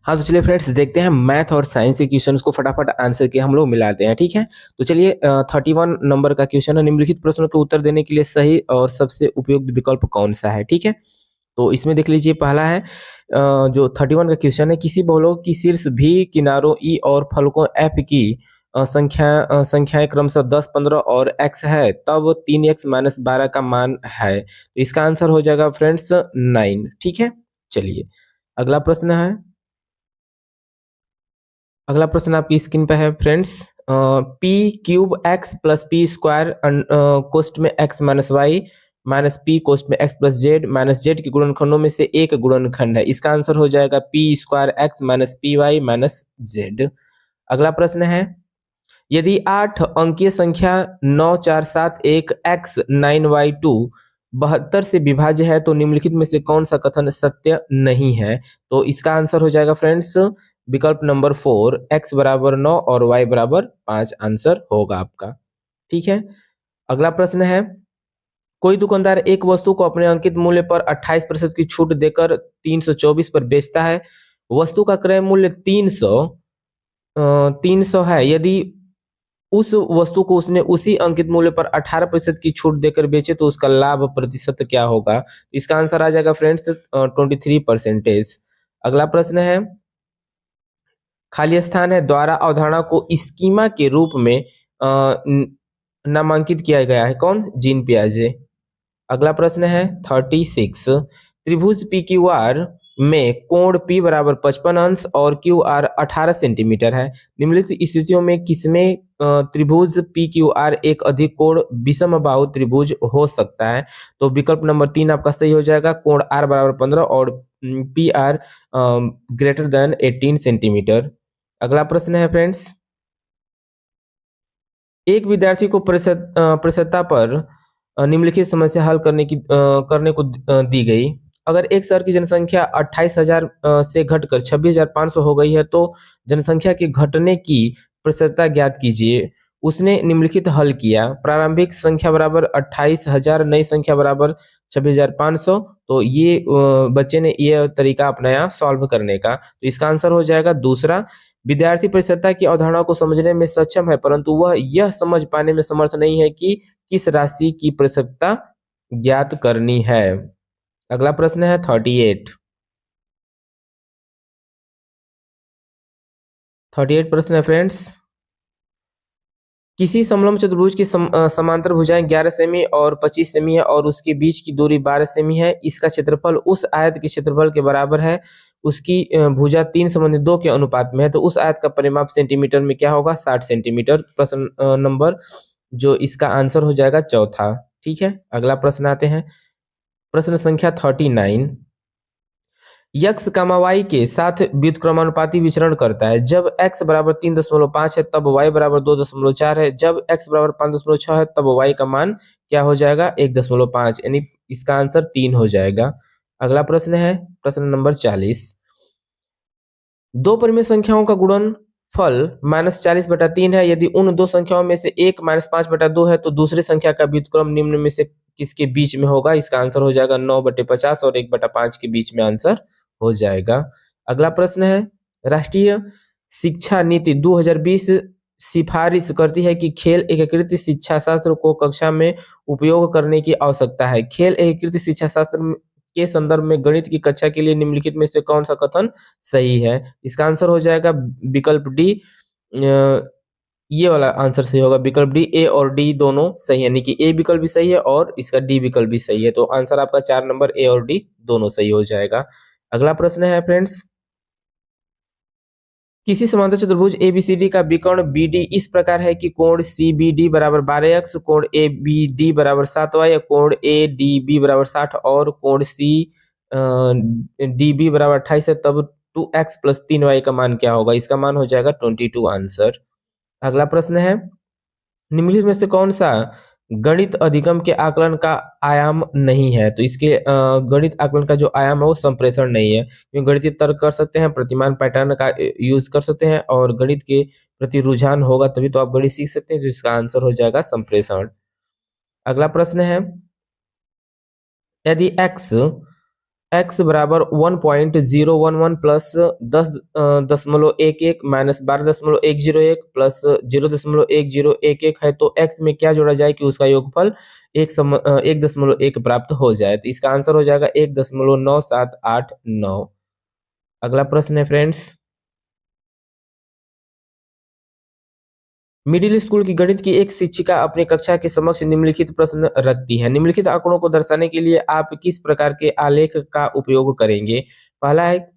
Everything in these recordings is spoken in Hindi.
हाँ तो चलिए फ्रेंड्स, देखते हैं मैथ और साइंस के क्वेश्चन को फटाफट आंसर के हम लोग मिलाते हैं। ठीक है, तो चलिए 31 नंबर का क्वेश्चन है। निम्नलिखित प्रश्नों के उत्तर देने के लिए सही और सबसे उपयुक्त विकल्प कौन सा है। ठीक है, तो इसमें देख लीजिए, पहला है जो 31 का क्वेश्चन है, किसी बहुलक की शीर्ष भी किनारों ई और फलकों एफ की संख्याएं क्रमशः 10, 15 और x है, तब 3x-12 का मान है। तो इसका आंसर हो जाएगा फ्रेंड्स 9। ठीक है, चलिए अगला प्रश्न है। अगला प्रश्न आपकी स्क्रीन पे है friends. P cube X plus P square कोष्ट में X minus Y minus P कोष्ट में X plus Z minus Z के गुणनखंडों में से एक गुणनखंड है। इसका आंसर हो जाएगा P square X minus P Y minus Z. अगला प्रश्न है, यदि 8 अंकीय संख्या 9471 एक्स 9y2 72 से विभाज्य है तो निम्नलिखित में से कौन सा कथन सत्य नहीं है। तो इसका आंसर हो जाएगा फ्रेंड्स विकल्प नंबर 4, x बराबर 9 और y बराबर 5 आंसर होगा आपका। ठीक है, अगला प्रश्न है, कोई दुकानदार एक वस्तु को अपने अंकित मूल्य पर 28% की छूट देकर 324 पर बेचता है। वस्तु का क्रय मूल्य 300 है। यदि उस वस्तु को उसने उसी अंकित मूल्य पर 18% की छूट देकर बेचे तो उसका लाभ प्रतिशत क्या होगा। इसका आंसर आ जाएगा फ्रेंड्स 23%। अगला प्रश्न है, खाली स्थान है द्वारा अवधारणा को स्कीमा के रूप में नामांकित किया गया है। कौन? जीन पियाजे। अगला प्रश्न है 36, त्रिभुज पी क्यू आर में कोण P बराबर 55 अंश और क्यू आर 18 सेंटीमीटर है। निम्नलिखित स्थितियों में किसमें त्रिभुज पी क्यू आर एक अधिक कोण विषमबाहु त्रिभुज हो सकता है। तो विकल्प नंबर 3 आपका सही हो जाएगा, कोण R बराबर 15 और P R greater than 18 centimetre. अगला प्रश्न है फ्रेंड्स, एक विद्यार्थी को प्रश्नता पर निम्नलिखित समस्या हल करने को दी गई। अगर एक शहर की जनसंख्या 28,000 से घटकर 26,500 हो गई है तो जनसंख्या के घटने की प्रतिशतता ज्ञात कीजिए। उसने निम्नलिखित हल किया, प्रारंभिक संख्या बराबर 28,000, नई संख्या बराबर 26,500। तो ये बच्चे ने ये तरीका अपनाया सॉल्व करने का। तो इसका आंसर हो जाएगा दूसरा, विद्यार्थी परिसरता की अवधारणा को समझने में सक्षम है परंतु वह यह समझ पाने में समर्थ नहीं है कि किस राशि की परिसरता ज्ञात करनी है। अगला प्रश्न है 38 प्रश्न है फ्रेंड्स, किसी समलंब चतुर्भुज की समांतर भुजाएं 11 सेमी और 25 सेमी है और उसके बीच की दूरी 12 सेमी है। इसका क्षेत्रफल उस आयत के क्षेत्रफल के बराबर है। उसकी भुजा 3 संबंधित 2 के अनुपात में है। तो उस आयत का परिमाप सेंटीमीटर में क्या होगा? 60 सेंटीमीटर। प्रश्न नंबर जो इसका आंसर हो जाएगा चौथा। ठीक है, अगला प्रश्न आते हैं, प्रश्न संख्या 39, यक्स कामा वाई के साथ व्युत्क्रमानुपाती विचरण करता है। जब x बराबर 3.5 है तब y बराबर 2.4 है। जब x बराबर 5.6 है तब y का मान क्या हो जाएगा? 1.5, यानी इसका आंसर 3 हो जाएगा। अगला प्रश्न है प्रश्न नंबर 40, दो परिमेय संख्याओं का गुणनफल -40/3 है। यदि उन दो संख्याओं में से एक -5/2 है तो दूसरी संख्या का व्युत्क्रम निम्न में से किसके बीच में होगा? इसका आंसर हो जाएगा 9/50 और 1/5 के बीच में आंसर हो जाएगा। अगला प्रश्न है, राष्ट्रीय शिक्षा नीति 2020 सिफारिश करती है कि खेल एकीकृत शिक्षा शास्त्र को कक्षा में उपयोग करने की आवश्यकता है। खेल एकीकृत शिक्षा शास्त्र के संदर्भ में गणित की कक्षा के लिए निम्नलिखित में से कौन सा कथन सही है? इसका आंसर हो जाएगा विकल्प डी। ये वाला आंसर सही होगा, विकल्प डी। ए और डी दोनों सही है, यानी कि ए विकल्प भी सही है और इसका डी विकल्प भी सही है। तो आंसर आपका 4 नंबर ए और डी दोनों सही हो जाएगा। अगला प्रश्न है फ्रेंड्स, किसी समांतर चतुर्भुज एबीसीडी का विकर्ण बीडी इस प्रकार है कि कोण सीबीडी बराबर 12x, कोण एबीडी बराबर 7y, कोण एडीबी बराबर 60 और कोण सी डीबी बराबर 28 है। तब 2x प्लस 3y का मान क्या होगा? इसका मान हो जाएगा 22 आंसर। अगला प्रश्न है, निम्नलिखित में से कौन सा गणित अधिगम के आकलन का आयाम नहीं है? तो इसके गणित आकलन का जो आयाम है वो संप्रेषण नहीं है, क्योंकि गणितीय तर्क कर सकते हैं, प्रतिमान पैटर्न का यूज कर सकते हैं और गणित के प्रति रुझान होगा तभी तो आप गणित सीख सकते हैं, जिसका आंसर हो जाएगा संप्रेषण। अगला प्रश्न है, यदि x x बराबर 1.011 प्लस 10.11 माइनस 12.101 प्लस 0.1011 है, तो x में क्या जोड़ा जाए कि उसका योगफल 1.1 प्राप्त हो जाए। तो इसका आंसर हो जाएगा 1.9789। अगला प्रश्न है फ्रेंड्स, मिडिल स्कूल की गणित की एक शिक्षिका अपनी कक्षा के समक्ष निम्नलिखित प्रश्न रखती है। निम्नलिखित आंकड़ों को दर्शाने के लिए आप किस प्रकार के आलेख का उपयोग करेंगे? पहला है,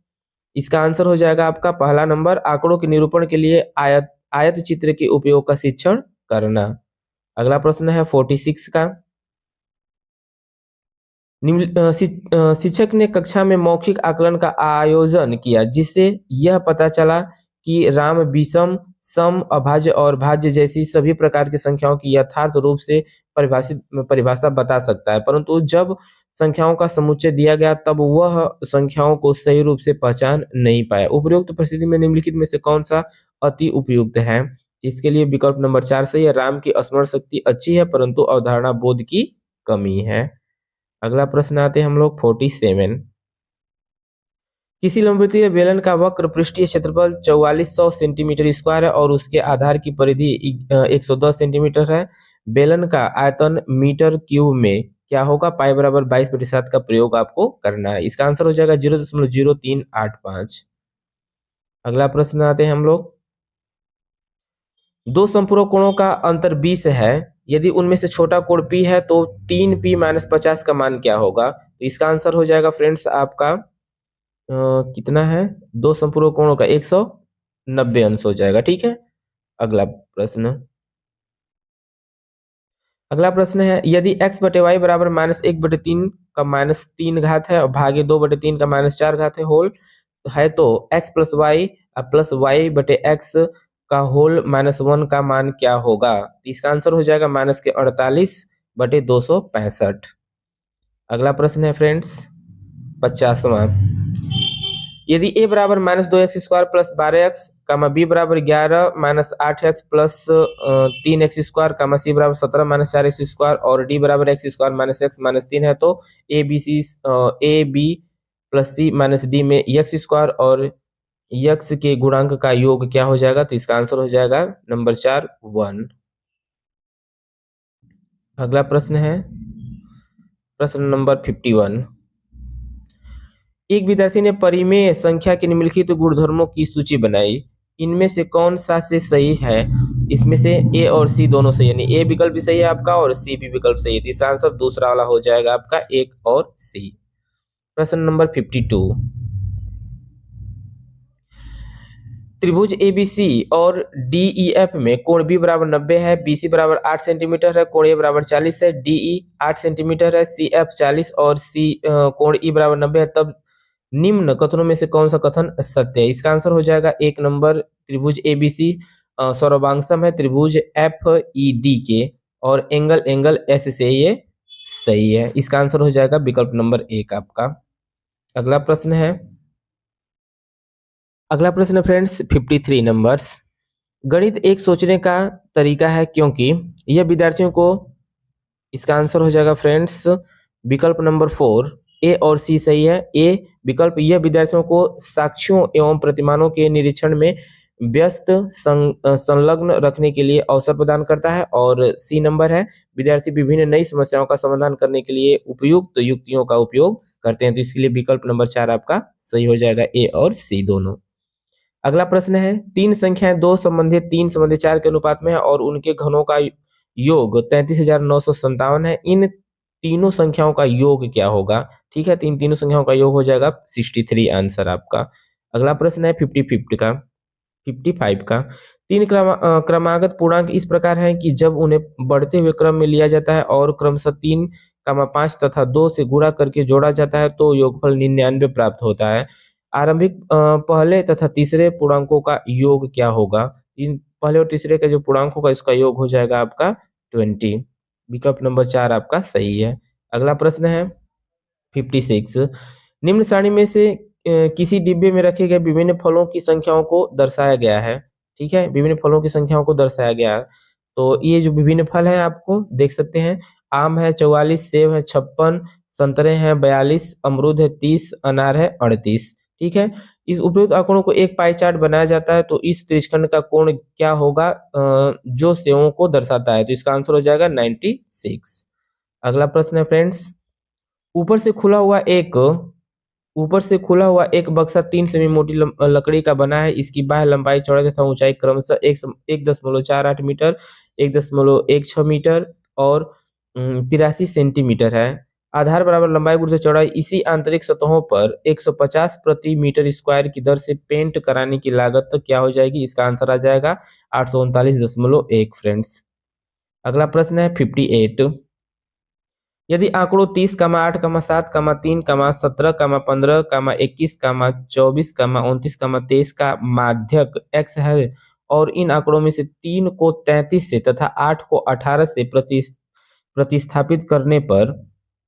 इसका आंसर हो जाएगा आपका पहला नंबर, आंकड़ों के निरूपण के लिए आयत चित्र के उपयोग का शिक्षण करना। अगला प्रश्न है 46 का, शिक्षक ने कक्षा में मौखिक आकलन का आयोजन किया जिससे यह पता चला कि राम विषम, सम, अभाज्य और भाज्य जैसी सभी प्रकार की संख्याओं की यथार्थ रूप से परिभाषा बता सकता है, परंतु जब संख्याओं का समुच्चय दिया गया तब वह संख्याओं को सही रूप से पहचान नहीं पाया। उपरोक्त परिस्थिति में निम्नलिखित में से कौन सा अति उपयुक्त है? इसके लिए विकल्प नंबर 4 सही है, राम की स्मरण शक्ति अच्छी है परंतु अवधारणा बोध की कमी है। अगला प्रश्न आते हैं हम लोग 47। किसी लंबवृत्तीय बेलन का वक्र पृष्ठीय क्षेत्रफल 4400 सेंटीमीटर स्क्वायर है और उसके आधार की परिधि 110 सेंटीमीटर है। बेलन का आयतन मीटर क्यूब में क्या होगा? पाई बराबर 22/7 का प्रयोग आपको करना है। इसका आंसर हो जाएगा 0.0385। अगला प्रश्न आते हैं हम लोग, दो संपूरक कोणों का अंतर 20 है, यदि उनमें से छोटा कोण P है तो 3P - 50 का मान क्या होगा? तो इसका आंसर हो जाएगा फ्रेंड्स आपका कितना है, दो संपूरक कोणों का 190 अंश हो जाएगा। ठीक है, अगला प्रश्न, अगला प्रश्न है, यदि x बटे वाई बराबर -1/3 का -3 घात है और भागे 2/3 का -4 घात है होल है, तो x प्लस वाई बटे x का होल -1 का मान क्या होगा? इसका आंसर हो जाएगा -48/265। अगला प्रश्न है फ्रेंड्स 50वां, यदि a बराबर -2x² प्लस 12x, b बराबर 11 - 8x प्लस 3x², c बराबर 17 - 4x² और d बराबर x² - x - 3 है, तो a b plus c minus d में x² और x के गुणांक का योग क्या हो जाएगा? तो इसका आंसर हो जाएगा नंबर 4 1। अगला प्रश्न है प्रश्न नंबर 51, एक विद्यार्थी ने परिमेय संख्या के निम्नलिखित गुणधर्मों की सूची बनाई, इनमें से कौन सा से सही है? इसमें से ए और सी दोनों सही, यानी ए विकल्प भी सही है आपका और सी भी विकल्प सही है, तो इसका आंसर दूसरा वाला हो जाएगा आपका एक और सी। प्रश्न नंबर 52, त्रिभुज एबीसी और डीईएफ में कोण बी बराबर 90 है, बीसी बराबर 8 सेंटीमीटर है, कोण ए बराबर 40 है, डीई 8 सेंटीमीटर है, सीएफ 40 और सी कोण ई बराबर 90 है, तब निम्न कथनों में से कौन सा कथन सत्य है? इसका आंसर हो जाएगा एक नंबर, त्रिभुज एबीसी सर्वांगसम है त्रिभुज एफ ई डी के और एंगल एस से ये सही है। इसका आंसर हो जाएगा विकल्प नंबर 1 आपका। अगला प्रश्न है, अगला प्रश्न फ्रेंड्स 53 नंबर्स, गणित एक सोचने का तरीका है क्योंकि यह विद्यार्थियों को, इसका आंसर हो जाएगा फ्रेंड्स विकल्प नंबर 4 ए और सी सही है। ए विकल्प, यह विद्यार्थियों को साक्ष्यों एवं प्रतिमानों के निरीक्षण में व्यस्त संलग्न रखने के लिए अवसर प्रदान करता है और सी नंबर है, विद्यार्थी विभिन्न नई समस्याओं का समाधान करने के लिए उपयुक्त युक्तियों का उपयोग करते हैं, तो इसके लिए विकल्प नंबर 4 आपका सही हो जाएगा, ए और सी दोनों। अगला प्रश्न है, तीन संख्याएं 2 संबंधित 3 संबंधित 4 के अनुपात में है और उनके घनों का योग 33,957 है, इन तीनों संख्याओं का योग क्या होगा? ठीक है, तीनों संख्याओं का योग हो जाएगा 63 आंसर आपका। अगला प्रश्न है 55 का, तीन क्रमागत पूर्णांक इस प्रकार है कि जब उन्हें बढ़ते हुए क्रम में लिया जाता है और क्रमशः 3, 5 तथा 2 से गुणा करके जोड़ा जाता है तो योगफल 99 प्राप्त होता है। आरंभिक पहले तथा तीसरे पूर्णांकों का योग क्या होगा? इन पहले और तीसरे का जो पूर्णांक होगा इसका योग हो जाएगा आपका 20। विकल्प नंबर 4 आपका सही है। अगला प्रश्न है 56, निम्न सारणी में से किसी डिब्बे में रखे गए विभिन्न फलों की संख्याओं को दर्शाया गया है। ठीक है, विभिन्न फलों की संख्याओं को दर्शाया गया है, तो ये जो विभिन्न फल हैं आपको देख सकते हैं, आम है 44, सेब है 56, संतरे हैं 42, अमरूद है 30, अनार है 38। ठीक है, इस उपयुक्त आंकड़ों को एक पाई चार्ट बनाया जाता है तो इस त्रिज्यखंड का कोण क्या होगा जो सेवों को दर्शाता है, तो इसका आंसर हो जाएगा 96। अगला प्रश्न है फ्रेंड्स, ऊपर से खुला हुआ एक ऊपर से खुला हुआ एक बक्सा 3 सेमी मोटी लकड़ी का बना है। इसकी बाह्य लंबाई चौड़ाई तथा ऊंचाई क्रमशः 1.48 मीटर, 1.16 मीटर और 83 सेंटीमीटर है। आधार बराबर लंबाई गुणित चौड़ाई इसी आंतरिक सतहों पर 150 प्रति मीटर स्क्वायर की दर से पेंट कराने की लागत क्या हो जाएगी, इसका आंसर आ जाएगा 839.1 फ्रेंड्स। अगला प्रश्न है 58, यदि आंकड़ों 30, 8, 7, 3, 17, 15, 21, 24, 29, 23 का माध्यक x है और इन आंकड़ों में से 3 को 33 से तथा 8 को 18 से प्रतिस्थापित करने पर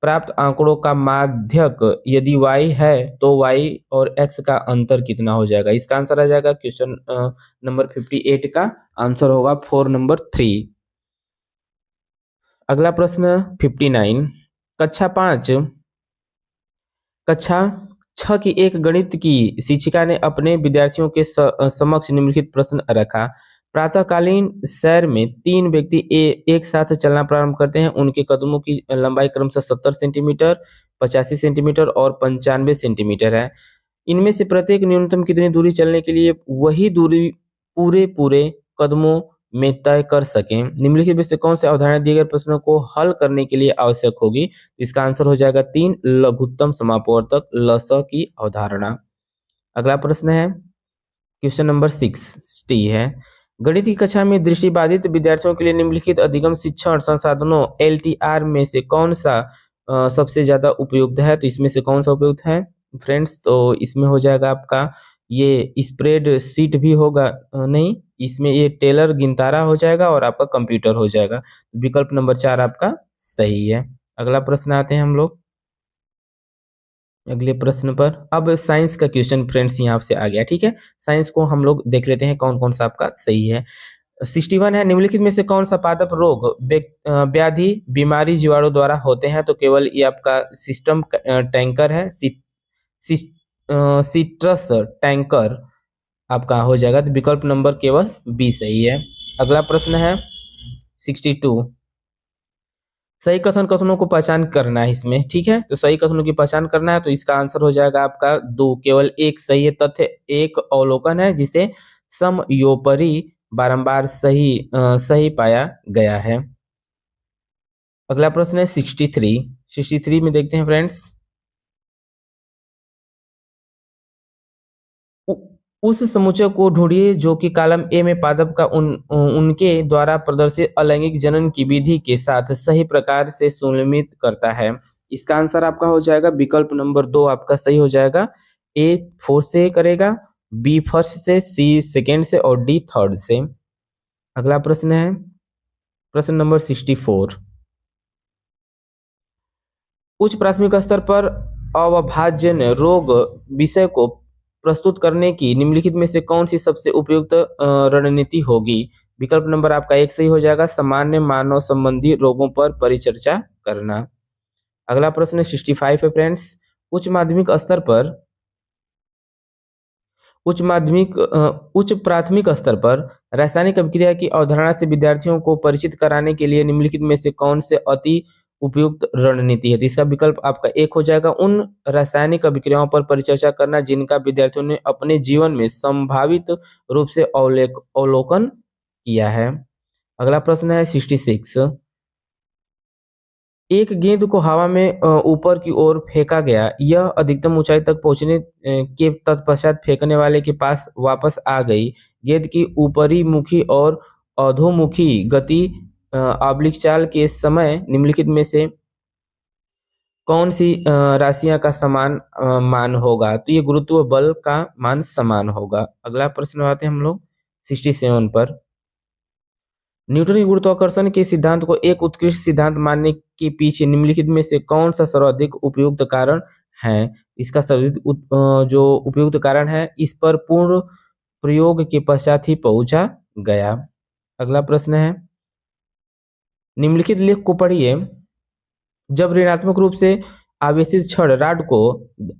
प्राप्त आंकड़ों का माध्यक यदि y है तो y और x का अंतर कितना हो जाएगा, इसका आंसर आ जाएगा क्वेश्चन नंबर 58 का आंसर होगा 4 नंबर 3। अगला प्रश्न 59, कक्षा 6 की एक गणित की शिक्षिका ने अपने विद्यार्थियों के समक्ष निम्नलिखित प्रश्न रखा। प्रातःकालीन सैर में 3 व्यक्ति एक साथ चलना प्रारंभ करते हैं। उनके कदमों की लंबाई क्रमशः 70 सेंटीमीटर, 85 सेंटीमीटर और 95 सेंटीमीटर है। इनमें से प्रत्येक न्यूनतम कितनी दूरी चलने के लिए वही दूरी पूरे कदमों में तय कर सकें। निम्नलिखित में से कौन से अवधारणा दिए गए प्रश्नों को हल करने के लिए आवश्यक होगी, तो इसका आंसर हो जाएगा 3 लघुत्तम समापवर्तक लस की अवधारणा। अगला प्रश्न है क्वेश्चन नंबर 60 है, गणित की कक्षा में दृष्टिबाधित विद्यार्थियों के लिए निम्नलिखित अधिगम शिक्षण संसाधनों LTR में से कौन सा सबसे ज्यादा उपयुक्त है, तो इसमें से कौन सा उपयुक्त है फ्रेंड्स, तो इसमें हो जाएगा आपका ये स्प्रेड शीट भी होगा, नहीं इसमें ये टेलर गिनतारा हो जाएगा और आपका कंप्यूटर हो जाएगा। विकल्प नंबर 4 आपका सही है। अगला प्रश्न आते हैं हम लोग अगले प्रश्न पर। अब साइंस का क्वेश्चन फ्रेंड्स यहाँ से आ गया। ठीक है, साइंस को हम लोग देख लेते हैं कौन कौन सा आपका सही है। 61 है, निम्नलिखित में से कौन सा पादप रोग व्याधि बीमारी जीवाणु द्वारा होते हैं, तो केवल ये आपका सिस्टम टैंकर है, सिट्रस टैंकर आपका हो जाएगा, तो विकल्प नंबर केवल बी सही है। अगला प्रश्न है 62, सही कथन कथनों को पहचान करना है इसमें। ठीक है, तो सही कथनों की पहचान करना है तो इसका आंसर हो जाएगा आपका 2, केवल एक सही है तथ्य एक अवलोकन है जिसे समयोपरि बारंबार सही पाया गया है। अगला प्रश्न है 63 में देखते हैं फ्रेंड्स, उस समुच्चय को ढूंढिए जो कि कॉलम ए में पादप का उनके द्वारा प्रदर्शित अलैंगिक जनन की विधि के साथ सही प्रकार से सुनिश्चित करता है। इसका आंसर आपका हो जाएगा विकल्प नंबर 2 आपका सही हो जाएगा। ए 4 से करेगा, बी फर्स्ट से, सी सेकेंड से और डी थर्ड से। अगला प्रश्न है प्रश्न नंबर 64, उच्च प्राथमिक स्तर पर अवभाजन रोग विषय को प्रस्तुत करने की निम्नलिखित में से कौन सी सबसे उपयुक्त रणनीति होगी, विकल्प नंबर आपका 1 सही हो जाएगा, सामान्य मानव संबंधी रोगों पर परिचर्चा करना। अगला प्रश्न 65 है फ्रेंड्स, उच्च प्राथमिक स्तर पर रासायनिक अभिक्रिया की अवधारणा से विद्यार्थियों को परिचित कराने के लिए निम्नलिखित में से कौन से अति उपयुक्त रणनीति है, तो इसका विकल्प आपका 1 हो जाएगा, उन रासायनिक अभिक्रियाओं पर परिचर्चा करना जिनका विद्यार्थियों ने अपने जीवन में संभावित रूप से अवलोकन किया है। अगला प्रश्न है 66, एक गेंद को हवा में ऊपर की ओर फेंका गया, यह अधिकतम ऊंचाई तक पहुंचने के तत्पश्चात फेंकने वाले के पास वापस आ गई। गेंद की ऊपरी मुखी और अधोमुखी गति ऑब्लिक चाल के समय निम्नलिखित में से कौन सी राशियां का समान मान होगा, तो ये गुरुत्व बल का मान समान होगा। अगला प्रश्न आते हैं हम लोग 67 पर, न्यूटन की गुरुत्वाकर्षण के सिद्धांत को एक उत्कृष्ट सिद्धांत मानने के पीछे निम्नलिखित में से कौन सा सर्वाधिक उपयुक्त कारण है, इसका सर्वाधिक जो उपयुक्त कारण है इस पर पूर्ण प्रयोग के पश्चात ही पहुंचा गया। अगला प्रश्न है, निम्नलिखित लेख को पढ़िए, जब ऋणात्मक रूप से आवेशित छड़ रॉड को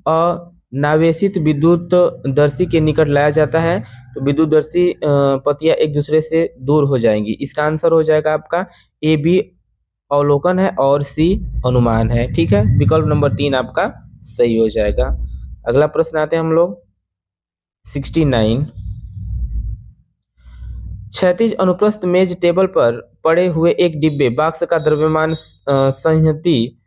अनावेशित विद्युत दर्शी के निकट लाया जाता है तो विद्युत दर्शी पत्तियां एक दूसरे से दूर हो जाएंगी। इसका आंसर हो जाएगा आपका ए बी अवलोकन है और सी अनुमान है। ठीक है, विकल्प नंबर 3 आपका सही हो जाएगा। अगला प्रश्न आते हैं हम लोग 69। क्षैतिज अनुप्रस्थ मेज टेबल पर पड़े हुए एक डिब्बे बॉक्स का द्रव्यमान संहति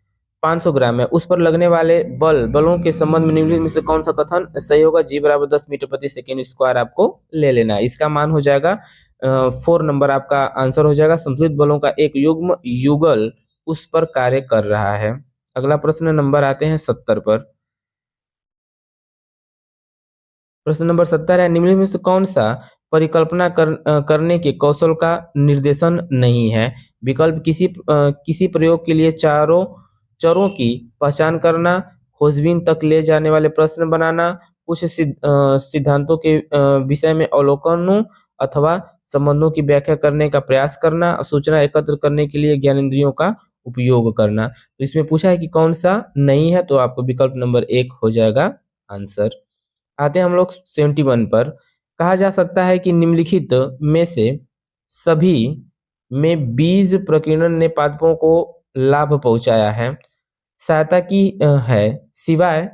500 ग्राम है। उस पर लगने वाले बलों के संबंध में निम्नलिखित में से कौन सा कथन सही होगा? G बराबर 10 मीटर प्रति सेकेंड स्क्वायर आपको ले लेना है। इसका मान हो जाएगा 4 नंबर आपका आंसर हो जाएगा। संतुलित बलों का एक युग्म युगल उस पर कार्य कर रहा है। अगला प्रश्न नंबर आते हैं 70 पर। प्रश्न नंबर 70 है, निम्नलिखित में से कौन सा परिकल्पना करने के कौशल का निर्देशन नहीं है? विकल्प किसी प्रयोग के लिए चरों की पहचान करना, खोजबीन तक ले जाने वाले प्रश्न बनाना, कुछ सिद्धांतों के विषय में अवलोकनों अथवा संबंधों की व्याख्या करने का प्रयास करना, सूचना एकत्र करने के लिए ज्ञानेंद्रियों का उपयोग करना। तो इसमें पूछा है कि कौन सा नहीं है, तो आपको विकल्प नंबर 1 हो जाएगा आंसर। आते हैं हम लोग 71 पर। कहा जा सकता है कि निम्नलिखित में से सभी में बीज प्रकीर्णन ने पादपों को लाभ पहुंचाया है, सहायता की है, सिवाय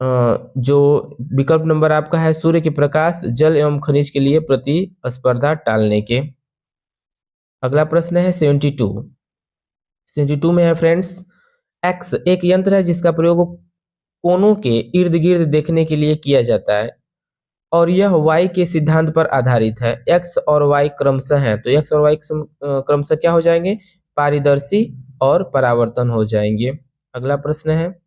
जो विकल्प नंबर आपका है सूर्य के प्रकाश, जल एवं खनिज के लिए प्रतिस्पर्धा टालने के। अगला प्रश्न है 72। 72 में है फ्रेंड्स, एक्स एक यंत्र है जिसका प्रयोग कोनों के इर्द गिर्द देखने के लिए किया जाता है और यह y के सिद्धांत पर आधारित है। x और y क्रमशः हैं, तो x और y क्रमशः क्या हो जाएंगे? पारदर्शी और परावर्तन हो जाएंगे। अगला प्रश्न है,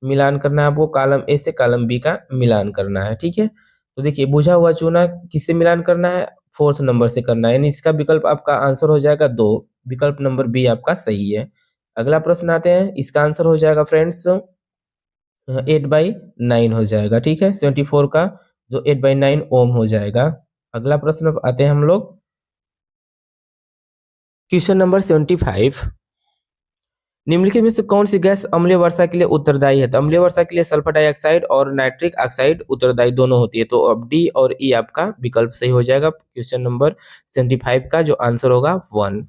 मिलान करना है आपको, कॉलम ए से कॉलम बी का मिलान करना है। ठीक है, तो देखिए बुझा हुआ चूना किससे मिलान करना है? 4th नंबर से करना है, यानी इसका विकल्प आपका आंसर हो जाएगा 2। विकल्प नंबर बी आपका सही है। अगला प्रश्न आते हैं, इसका आंसर हो जाएगा फ्रेंड्स 8/9 हो जाएगा। ठीक है, 74 का जो 8/9 ओम हो जाएगा। अगला प्रश्न आते हैं हम लोग क्वेश्चन नंबर 75। निम्नलिखित में से कौन सी गैस अम्लीय वर्षा के लिए उत्तरदायी है? तो अम्लीय वर्षा के लिए सल्फर डाइऑक्साइड और नाइट्रिक ऑक्साइड उत्तरदायी दोनों होती है, तो अब डी और ई आपका विकल्प सही हो जाएगा। क्वेश्चन नंबर 75 का जो आंसर होगा 1।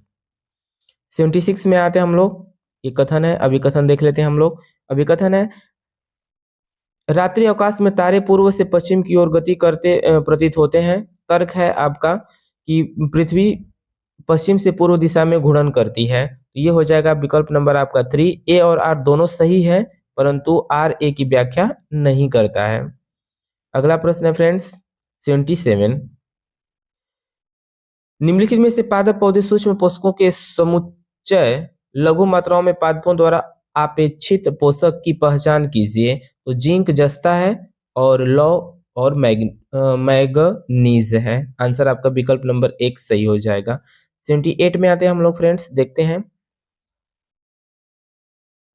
76 में आते हैं हम लोग, ये कथन है, अभी कथन देख लेते हैं हम लोग। अभी कथन है, रात्रि अवकाश में तारे पूर्व से पश्चिम की ओर गति करते प्रतीत होते हैं। तर्क है आपका कि पृथ्वी पश्चिम से पूर्व दिशा में घूर्णन करती है। ये हो जाएगा विकल्प नंबर आपका 3। ए और आर दोनों सही है, परंतु आर ए की व्याख्या नहीं करता है। अगला प्रश्न है फ्रेंड्स 77। निम्नलिखित में से पादप पौधे सूक्ष्म पोषकों के समुच्चय लघु मात्राओं में पादपों द्वारा अपेक्षित पोषक की पहचान कीजिए। तो जिंक जस्ता है और लौ और मैग्नीज है। आंसर आपका विकल्प नंबर 1 सही हो जाएगा। 78 में आते हैं हम लोग फ्रेंड्स, देखते हैं।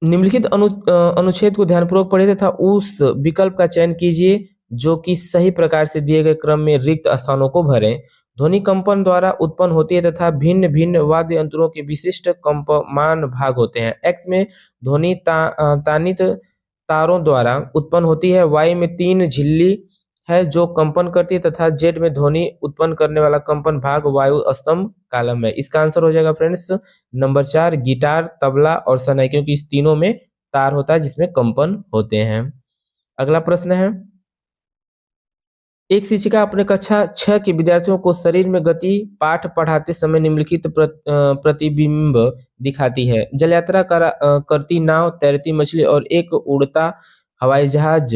निम्नलिखित अनुच्छेद को ध्यानपूर्वक पढ़िए तथा उस विकल्प का चयन कीजिए जो कि सही प्रकार से दिए गए क्रम में रिक्त स्थानों को भरें। ध्वनि कंपन द्वारा उत्पन्न होती है तथा भिन्न भिन्न वाद्य यंत्रों के विशिष्ट कंपमान भाग होते हैं। एक्स में ध्वनि तानित तारों द्वारा उत्पन्न होती है। वाई में 3 झिल्ली है जो कंपन करती है तथा जेड में ध्वनि उत्पन्न करने वाला कंपन भाग वायु स्तंभ कालम है। इसका आंसर हो जाएगा फ्रेंड्स नंबर 4, गिटार, तबला और शहनाई, क्योंकि इस तीनों में तार होता है जिसमें कंपन होते हैं। अगला प्रश्न है, एक शिक्षिका अपने कक्षा 6 के विद्यार्थियों को शरीर में गति पाठ पढ़ाते समय निम्नलिखित प्रतिबिंब दिखाती है। जल यात्रा करती नाव, तैरती मछली और एक उड़ता हवाई जहाज।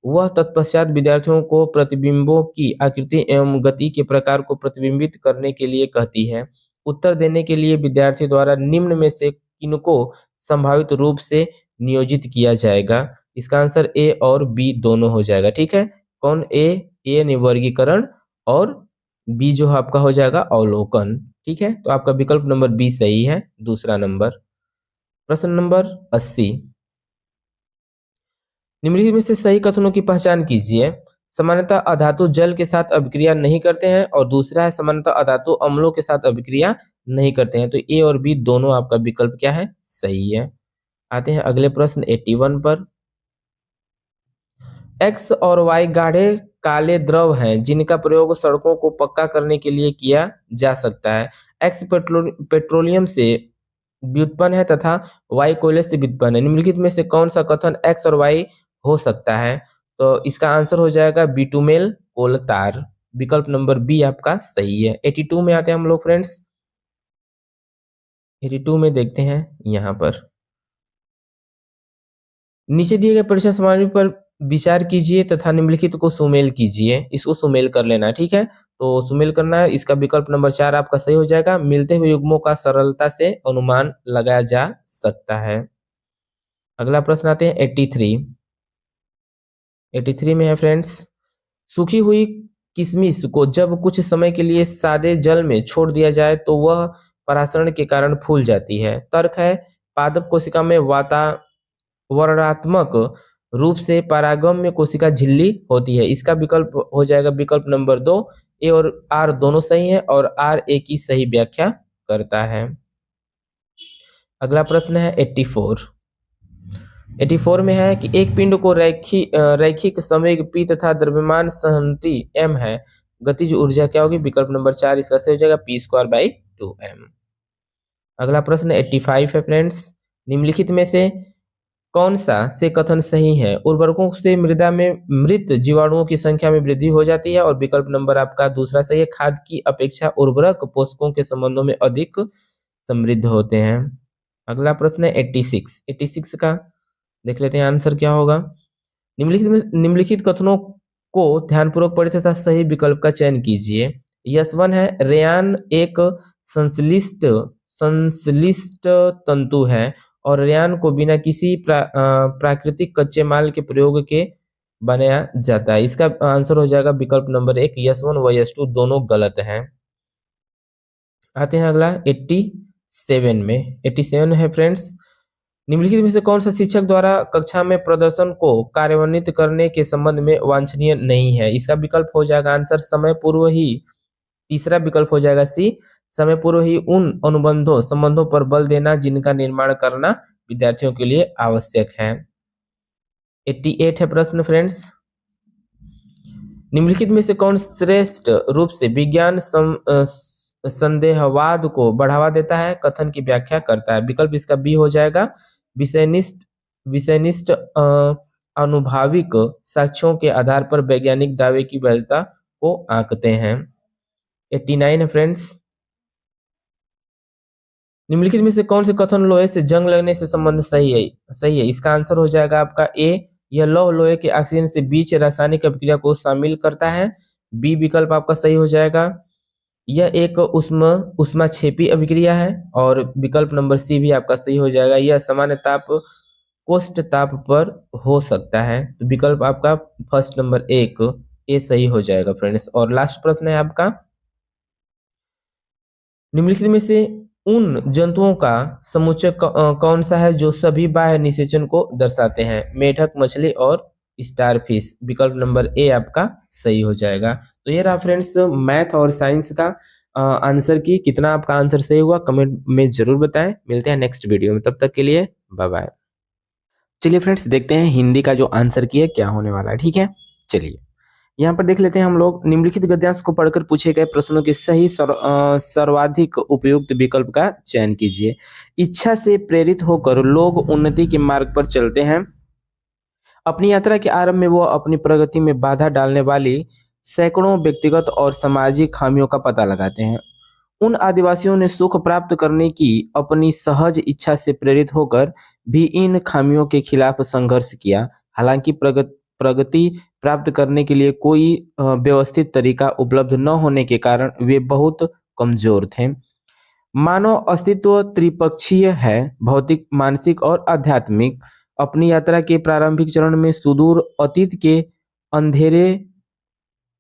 वह तत्पश्चात विद्यार्थियों को प्रतिबिंबों की आकृति एवं गति के प्रकार को प्रतिबिंबित करने के लिए कहती है। उत्तर देने के लिए विद्यार्थी द्वारा निम्न में से किनको संभावित रूप से नियोजित किया जाएगा? इसका आंसर ए और बी दोनों हो जाएगा। ठीक है, कौन? ए यानी वर्गीकरण और बी जो आपका हो जाएगा अवलोकन। ठीक है, तो आपका विकल्प नंबर बी सही है, दूसरा नंबर। प्रश्न नंबर 80। निम्नलिखित में से सही कथनों की पहचान कीजिए। सामान्यतः अधातु जल के साथ अभिक्रिया नहीं करते हैं और दूसरा है सामान्यतः अधातु अम्लों के साथ अभिक्रिया नहीं करते हैं। तो ए और बी दोनों आपका विकल्प क्या है? सही है। आते हैं अगले प्रश्न 81 पर। एक्स और वाई गाढ़े काले द्रव हैं जिनका प्रयोग सड़कों को पक्का करने के लिए किया जा सकता है। एक्स पेट्रोलियम से व्युत्पन्न है तथा वाई कोयले से व्युत्पन्न है। निम्नलिखित में से कौन सा कथन एक्स और वाई हो सकता है? तो इसका आंसर हो जाएगा बिटुमेल कोल तार। विकल्प नंबर बी आपका सही है। 82 में आते हैं हम लोग फ्रेंड्स। 82 में देखते हैं यहाँ पर, नीचे दिए गए परीक्षण सामग्री पर विचार कीजिए तथा निम्नलिखित को सुमेल कीजिए। इसको सुमेल कर लेना है, ठीक है। तो सुमेल करना है, इसका विकल्प नंबर 4 आपका सही हो जाएगा। मिलते हुए युग्मों का सरलता से अनुमान लगाया जा सकता है। अगला प्रश्न आते हैं 83। 83 में है फ्रेंड्स, सूखी हुई किशमिश को जब कुछ समय के लिए सादे जल में छोड़ दिया जाए तो वह परासरण के कारण फूल जाती है। तर्क है, पादप कोशिका में वर्णात्मक रूप से परागम्य कोशिका झिल्ली होती है। इसका विकल्प हो जाएगा विकल्प नंबर 2। ए और आर दोनों सही है और आर ए की सही व्याख्या करता है। अगला प्रश्न है 84। 84 में है कि एक पिंड को रैखिक संवेग p तथा द्रव्यमान सहनति m है, गतिज ऊर्जा क्या होगी? विकल्प नंबर 4 इसका सही हो जाएगा p²/2m। अगला प्रश्न 85 है फ्रेंड्स। निम्नलिखित में से कौन सा से कथन सही है? उर्वरकों से मृदा में मृत जीवाणुओं की संख्या में वृद्धि हो जाती है और विकल्प नंबर आपका दूसरा सही है। खाद की अपेक्षा उर्वरक पोषकों के संबंधों में अधिक समृद्ध होते हैं। अगला प्रश्न है 86। 86 का देख लेते हैं आंसर क्या होगा। निम्नलिखित कथनों को ध्यानपूर्वक पढ़े तथा सही विकल्प का चयन कीजिए। यस1 है, रेयान एक संश्लिष्ट तंतु है और रेयान को बिना किसी प्राकृतिक कच्चे माल के प्रयोग के बनाया जाता है। इसका आंसर हो जाएगा विकल्प नंबर 1। यस1 व यस2 दोनों गलत हैं। आते हैं अगला 87 में। 87 है फ्रेंड्स, निम्नलिखित में से कौन सा शिक्षक द्वारा कक्षा में प्रदर्शन को कार्यान्वित करने के संबंध में वांछनीय नहीं है? इसका विकल्प हो जाएगा आंसर समय पूर्व ही। तीसरा विकल्प हो जाएगा सी, समय पूर्व ही उन संबंधों पर बल देना जिनका निर्माण करना विद्यार्थियों के लिए आवश्यक है। 88 है प्रश्न फ्रेंड्स। निम्नलिखित में से कौन श्रेष्ठ रूप से विज्ञान संदेहवाद को बढ़ावा देता है, कथन की व्याख्या करता है? विकल्प इसका बी हो जाएगा। विषयनिष्ठ अनुभाविक साक्ष्यों के आधार पर वैज्ञानिक दावे की वैधता को आंकते हैं। 89 है फ्रेंड्स। निम्नलिखित में से कौन से कथन लोहे से जंग लगने से संबंध सही है? इसका आंसर हो जाएगा आपका ए, यह लौह लोहे के ऑक्सीजन से बीच रासायनिक अभिक्रिया को शामिल करता है। बी विकल्प आपका सही हो जाएगा, यह एक उष्माक्षेपी अभिक्रिया है। और विकल्प नंबर सी भी आपका सही हो जाएगा, यह सामान्य ताप कोष्ठ ताप पर हो सकता है। तो विकल्प आपका फर्स्ट नंबर 1 ए सही हो जाएगा फ्रेंड्स। और लास्ट प्रश्न है आपका, निम्नलिखित में से उन जंतुओं का समुच्चय कौन सा है जो सभी बाह्य निषेचन को दर्शाते हैं? मेढक, मछली और स्टारफिश। विकल्प नंबर ए आपका सही हो जाएगा। तो ये रहा फ्रेंड्स मैथ और साइंस का आंसर की। कितना आपका आंसर सही हुआ कमेंट में जरूर बताएं। मिलते हैं नेक्स्ट वीडियो में, तब तक के लिए बाय बाय। चलिए फ्रेंड्स देखते हैं हिंदी का जो आंसर की है क्या होने वाला है, ठीक है। चलिए यहाँ पर देख लेते हैं हम लोग। निम्नलिखित गद्यांश को पढ़कर पूछे गए प्रश्नों के सही सर्वाधिक उपयुक्त विकल्प का चयन कीजिए। इच्छा से प्रेरित होकर लोग उन्नति के मार्ग पर चलते हैं। अपनी यात्रा के आरंभ में वो अपनी प्रगति में बाधा डालने वाली सैकड़ों व्यक्तिगत और सामाजिक खामियों का पता लगाते हैं। उन आदिवासियों ने सुख प्राप्त करने की अपनी सहज इच्छा से प्रेरित होकर भी इन खामियों के खिलाफ संघर्ष किया। हालांकि प्रगति प्राप्त करने के लिए कोई व्यवस्थित तरीका उपलब्ध न होने के कारण वे बहुत कमजोर थे। मानव अस्तित्व त्रिपक्षीय है, भौतिक, मानसिक और आध्यात्मिक। अपनी यात्रा के प्रारंभिक चरण में सुदूर अतीत के अंधेरे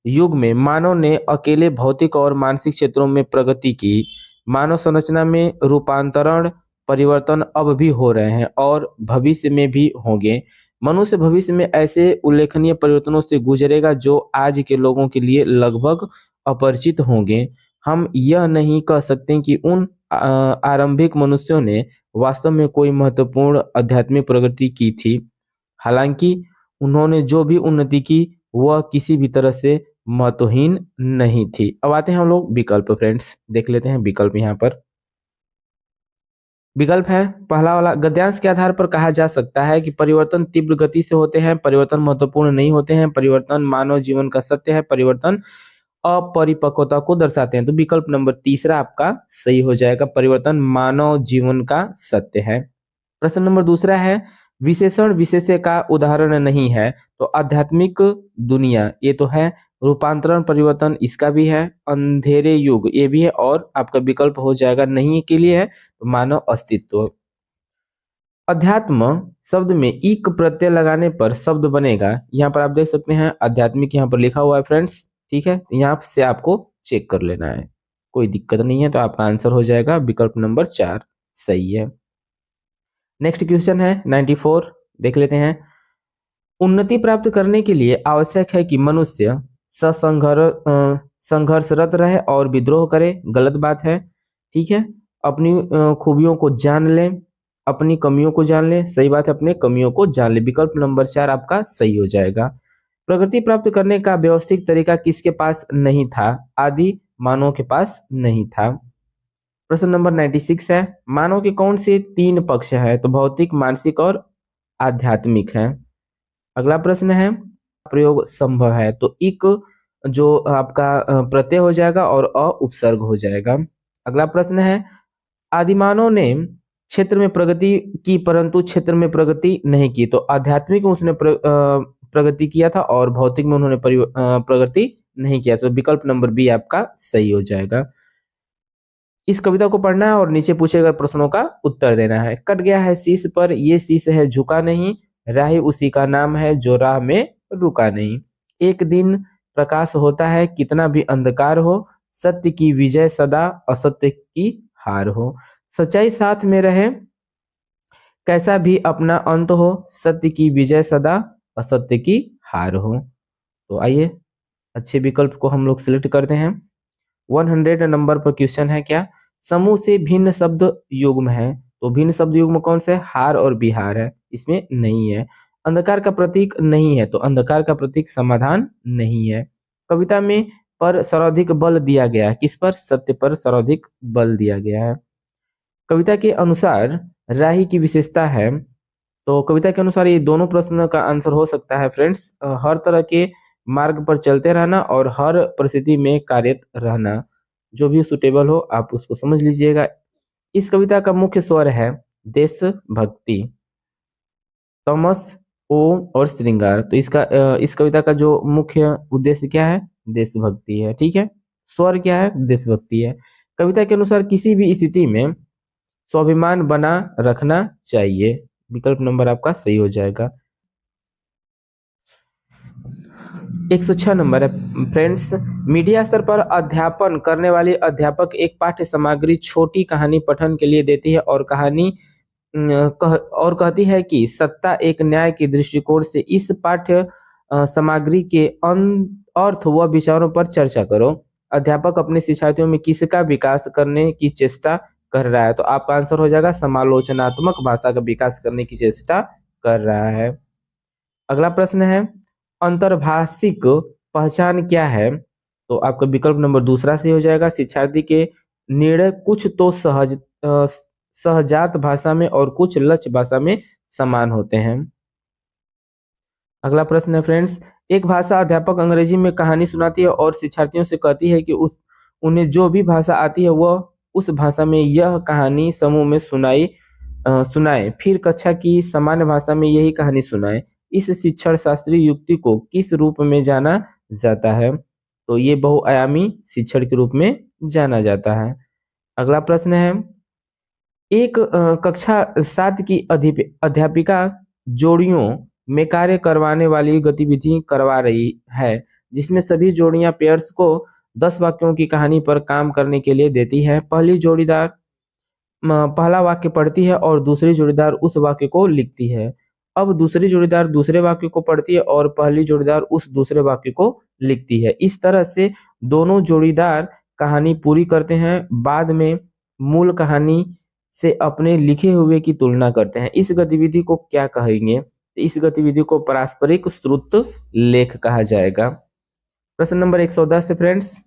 युग में मानव ने अकेले भौतिक और मानसिक क्षेत्रों में प्रगति की। मानव संरचना में रूपांतरण परिवर्तन अब भी हो रहे हैं और भविष्य में भी होंगे। मनुष्य भविष्य में ऐसे उल्लेखनीय परिवर्तनों से गुजरेगा जो आज के लोगों के लिए लगभग अपरिचित होंगे। हम यह नहीं कह सकते कि उन आरंभिक मनुष्यों ने वास्तव में कोई महत्वपूर्ण आध्यात्मिक प्रगति की थी। हालांकि उन्होंने जो भी उन्नति की वह किसी भी तरह से महत्वहीन नहीं थी। अब आते हैं हम लोग विकल्प फ्रेंड्स, देख लेते हैं विकल्प यहाँ पर। विकल्प है पहला वाला, गद्यांश के आधार पर कहा जा सकता है कि परिवर्तन तीव्र गति से होते हैं, परिवर्तन महत्वपूर्ण नहीं होते हैं, परिवर्तन मानव जीवन का सत्य है, परिवर्तन अपरिपक्वता को दर्शाते हैं। तो विकल्प नंबर तीसरा आपका सही हो जाएगा, परिवर्तन मानव जीवन का सत्य है। प्रश्न नंबर दूसरा है, विशेषण विशेष्य का उदाहरण नहीं है, तो आध्यात्मिक दुनिया ये तो है, रूपांतरण परिवर्तन इसका भी है, अंधेरे युग ये भी है, और आपका विकल्प हो जाएगा नहीं के लिए है तो मानव अस्तित्व। अध्यात्म शब्द में इक प्रत्यय लगाने पर शब्द बनेगा, यहाँ पर आप देख सकते हैं आध्यात्मिक यहाँ पर लिखा हुआ है फ्रेंड्स, ठीक है, यहाँ से आपको चेक कर लेना है, कोई दिक्कत नहीं है। तो आपका आंसर हो जाएगा विकल्प नंबर 4 सही है। नेक्स्ट क्वेश्चन है 94, देख लेते हैं। उन्नति प्राप्त करने के लिए आवश्यक है कि मनुष्य संघर्षरत रहे और विद्रोह करे, गलत बात है, ठीक है। अपनी खूबियों को जान ले, अपनी कमियों को जान ले, सही बात है, अपने कमियों को जान ले, विकल्प नंबर 4 आपका सही हो जाएगा। प्रगति प्राप्त करने का व्यवस्थित तरीका किसके पास नहीं था? आदि मानव के पास नहीं था। प्रश्न नंबर 96 है, मानव के कौन से 3 पक्ष है? तो भौतिक, मानसिक और आध्यात्मिक है। अगला प्रश्न है, प्रयोग संभव है, तो इक जो आपका प्रत्यय हो जाएगा और अ उपसर्ग हो जाएगा। अगला प्रश्न है, आदिमानव ने क्षेत्र में प्रगति की परंतु क्षेत्र में प्रगति नहीं की, तो आध्यात्मिक में उसने प्रगति किया था और भौतिक में उन्होंने प्रगति नहीं किया, तो विकल्प नंबर बी आपका सही हो जाएगा। इस कविता को पढ़ना है और नीचे पूछे गए प्रश्नों का उत्तर देना है। कट गया है शीश पर, ये शीश है झुका नहीं, राही उसी का नाम है जो राह में रुका नहीं। एक दिन प्रकाश होता है कितना भी अंधकार हो, सत्य की विजय सदा असत्य की हार हो। सच्चाई साथ में रहे कैसा भी अपना अंत हो, सत्य की विजय सदा असत्य की हार हो। तो आइए अच्छे विकल्प को हम लोग सिलेक्ट करते हैं। 100 नंबर पर क्वेश्चन है क्या? समूह से भिन्न शब्द युग्म है, तो भिन्न शब्द युग्म कौन से? हार और बिहार है, इसमें नहीं है। अंधकार का प्रतीक नहीं है, तो अंधकार का प्रतीक समाधान नहीं है। कविता में पर सर्वाधिक बल दिया गया है, किस पर? सत्य पर सर्वाधिक बल दिया गया है। कविता के अनुसार राही की विशेषता है, तो कविता के अनुसार ये दोनों प्रश्न का आंसर हो सकता है फ्रेंड्स। हर तरह के मार्ग पर चलते रहना और हर परिस्थिति में कार्यरत रहना, जो भी सुटेबल हो आप उसको समझ लीजिएगा। इस कविता का मुख्य स्वर है देशभक्ति, तमस, ओम और श्रृंगार। तो इस कविता का जो मुख्य उद्देश्य क्या है? देशभक्ति है, ठीक है। स्वर क्या है? देशभक्ति है। कविता के अनुसार किसी भी स्थिति में स्वाभिमान बना रखना चाहिए, विकल्प नंबर आपका सही हो जाएगा। 106 नंबर है फ्रेंड्स, मीडिया स्तर पर अध्यापन करने वाली अध्यापक एक पाठ्य सामग्री छोटी कहानी पठन के लिए देती है और कहती है कि सत्ता एक न्याय के दृष्टिकोण से इस पाठ्य सामग्री के अर्थ व विचारों पर चर्चा करो। अध्यापक अपने शिक्षार्थियों में किसका विकास करने की चेष्टा कर रहा है? तो आपका आंसर हो जाएगा समालोचनात्मक भाषा का विकास करने की चेष्टा कर रहा है। अगला प्रश्न है, अंतर्भाषिक पहचान क्या है? तो आपका विकल्प नंबर दूसरा से हो जाएगा, शिक्षार्थी के निर्णय कुछ तो सहजात भाषा में और कुछ लक्ष्य भाषा में समान होते हैं। अगला प्रश्न है फ्रेंड्स, एक भाषा अध्यापक अंग्रेजी में कहानी सुनाती है और शिक्षार्थियों से कहती है कि उन्हें जो भी भाषा आती है वह उस भाषा में यह कहानी समूह में सुनाए, फिर कक्षा की सामान्य भाषा में यही कहानी सुनाए। इस शिक्षण शास्त्रीय युक्ति को किस रूप में जाना जाता है? तो ये बहुआयामी शिक्षण के रूप में जाना जाता है। अगला प्रश्न है, एक कक्षा 7 की अध्यापिका जोड़ियों में कार्य करवाने वाली गतिविधि करवा रही है, जिसमें सभी जोड़ियां पेयर्स को 10 वाक्यों की कहानी पर काम करने के लिए देती है। पहली जोड़ीदार पहला वाक्य पढ़ती है और दूसरी जोड़ीदार उस वाक्य को लिखती है। अब दूसरी जोड़ीदार दूसरे वाक्य को पढ़ती है और पहली जोड़ीदार उस दूसरे वाक्य को लिखती है। इस तरह से दोनों जोड़ीदार कहानी पूरी करते हैं। बाद में मूल कहानी से अपने लिखे हुए की तुलना करते हैं, इस गतिविधि को क्या कहेंगे? तो इस गतिविधि को पारस्परिक श्रुत लेख कहा जाएगा। प्रश्न नंबर 110 है फ्रेंड्स,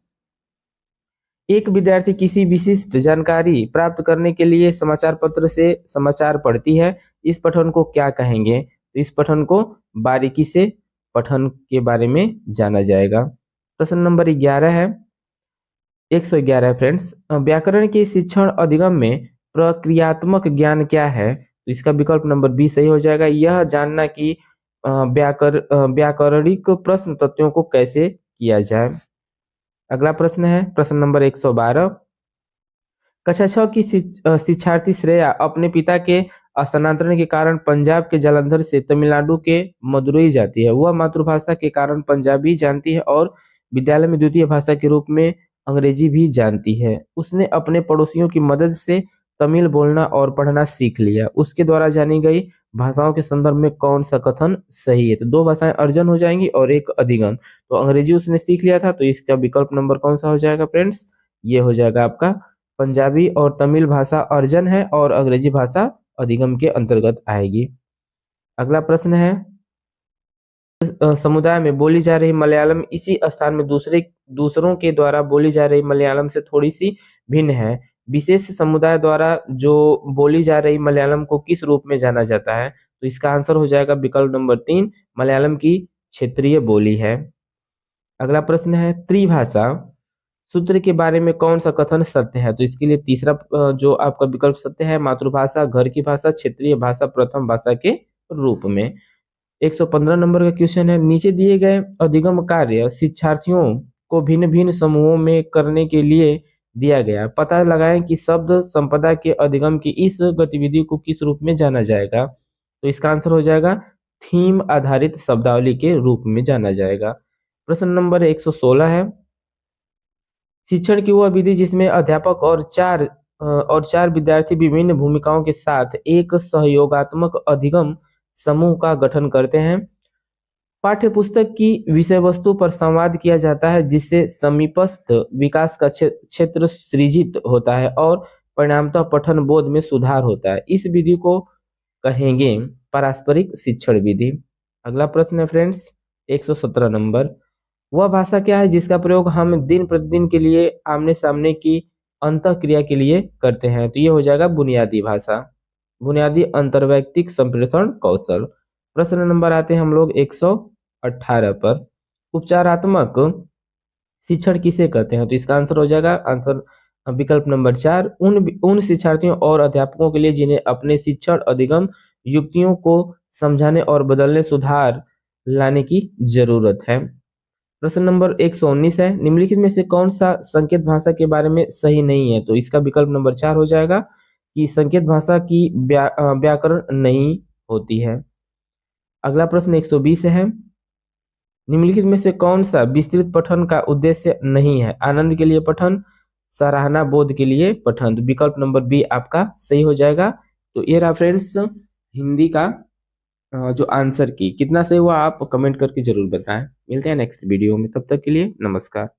एक विद्यार्थी किसी विशिष्ट जानकारी प्राप्त करने के लिए समाचार पत्र से समाचार पढ़ती है, इस पठन को क्या कहेंगे? तो इस पठन को बारीकी से पठन के बारे में जाना जाएगा। प्रश्न नंबर 11 है, 111 है फ्रेंड्स, व्याकरण के शिक्षण अधिगम में प्रक्रियात्मक ज्ञान क्या है? तो इसका विकल्प नंबर बी सही हो जाएगा। यह जानना कि व्याकरणिक प्रश्न तत्वों को कैसे किया जाए। अगला प्रश्न है प्रश्न नंबर 112, कक्षा 6 की शिक्षार्थी श्रेया अपने पिता के स्थानांतरण के कारण पंजाब के जालंधर से तमिलनाडु के मदुरई जाती है। वह मातृभाषा के कारण पंजाबी जानती है और विद्यालय में द्वितीय भाषा के रूप में अंग्रेजी भी जानती है। उसने अपने पड़ोसियों की मदद से तमिल बोलना और पढ़ना सीख लिया। उसके द्वारा जानी गई भाषाओं के संदर्भ में कौन सा कथन सही है? तो दो भाषाएं अर्जन हो जाएंगी और एक अधिगम। तो अंग्रेजी उसने सीख लिया था, तो इसका विकल्प नंबर कौन सा हो जाएगा फ्रेंड्स? ये हो जाएगा आपका पंजाबी और तमिल भाषा अर्जन है और अंग्रेजी भाषा अधिगम के अंतर्गत आएगी। अगला प्रश्न है, समुदाय में बोली जा रही मलयालम इसी स्थान में दूसरों के द्वारा बोली जा रही मलयालम से थोड़ी सी भिन्न है। विशेष समुदाय द्वारा जो बोली जा रही मलयालम को किस रूप में जाना जाता है? तो इसका आंसर हो जाएगा विकल्प नंबर 3, मलयालम की क्षेत्रीय बोली है। अगला प्रश्न है, त्रिभाषा सूत्र के बारे में कौन सा कथन सत्य है? तो इसके लिए तीसरा जो आपका विकल्प सत्य है, मातृभाषा, घर की भाषा, क्षेत्रीय भाषा प्रथम भाषा के रूप में। 115 नंबर का क्वेश्चन है, नीचे दिए गए अधिगम कार्य शिक्षार्थियों को भिन्न भिन्न समूहों में करने के लिए दिया गया। पता लगाएं कि शब्द संपदा के अधिगम की इस गतिविधि को किस रूप में जाना जाएगा? तो इसका आंसर हो जाएगा थीम आधारित शब्दावली के रूप में जाना जाएगा। प्रश्न नंबर 116 है, शिक्षण की वह विधि जिसमें अध्यापक और चार विद्यार्थी विभिन्न भूमिकाओं के साथ एक सहयोगात्मक अधिगम समूह का गठन करते हैं। पाठ्य पुस्तक की विषय वस्तु पर संवाद किया जाता है जिससे समीपस्थ विकास का क्षेत्र सृजित होता है और परिणामतः पठन बोध में सुधार होता है। इस विधि को कहेंगे पारस्परिक शिक्षण विधि। अगला प्रश्न है फ्रेंड्स 117 नंबर, वह भाषा क्या है जिसका प्रयोग हम दिन प्रतिदिन के लिए आमने सामने की अंतःक्रिया के लिए करते हैं? तो ये हो जाएगा बुनियादी भाषा, बुनियादी अंतर्वैयक्तिक संप्रेषण कौशल। प्रश्न नंबर आते हैं हम लोग 118 पर, उपचारात्मक शिक्षण किसे कहते हैं? तो इसका आंसर हो जाएगा आंसर विकल्प नंबर 4, उन शिक्षार्थियों और अध्यापकों के लिए जिन्हें अपने शिक्षण अधिगम युक्तियों को समझाने और बदलने सुधार लाने की जरूरत है। प्रश्न नंबर 119 है, निम्नलिखित में से कौन सा संकेत भाषा के बारे में सही नहीं है? तो इसका विकल्प नंबर 4 हो जाएगा कि संकेत भाषा की व्याकरण नहीं होती है। अगला प्रश्न 120 है, निम्नलिखित में से कौन सा विस्तृत पठन का उद्देश्य नहीं है? आनंद के लिए पठन, सराहना बोध के लिए पठन। तो विकल्प नंबर बी आपका सही हो जाएगा। तो ये रहा फ्रेंड्स हिंदी का जो आंसर की कितना सही हुआ आप कमेंट करके जरूर बताएं। मिलते हैं नेक्स्ट वीडियो में, तब तक के लिए नमस्कार।